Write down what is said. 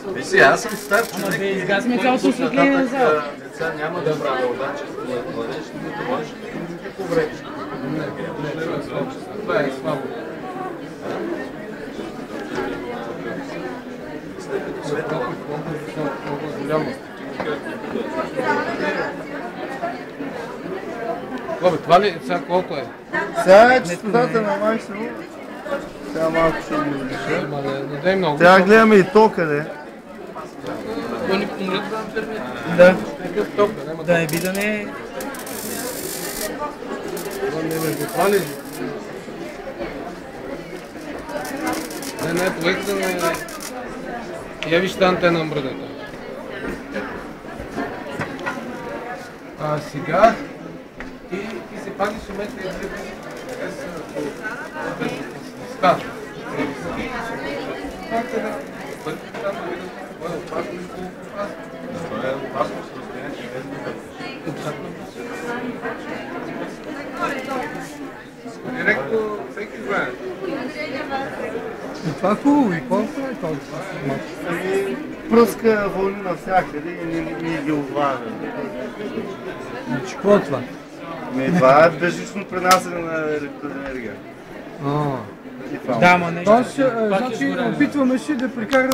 Вижте, аз съм стар човек. Да изгасме цялото осветление на зала. Деца няма да правя обаче, младеж, които можеш да поврежда. Това е слабо. Бабе, това ли? Сега колко е? Сега е чистотата на максимум. Сега малко ще го увелиша. Не дай много. Сега гледаме и то къде. Да. Тока, Да е вида не е... това ли? Не, проекта не... Я виж антена на мръдата. Сега ти се пазиш в момента и става. Директно всеки знае. Това е хубаво и колко е този? Пръска вълни навсякъде и не ги обваря. Какво е това? Това е безжично пренасене на електроенергия. Да, ама нещо. Значи опитваме се да прекараме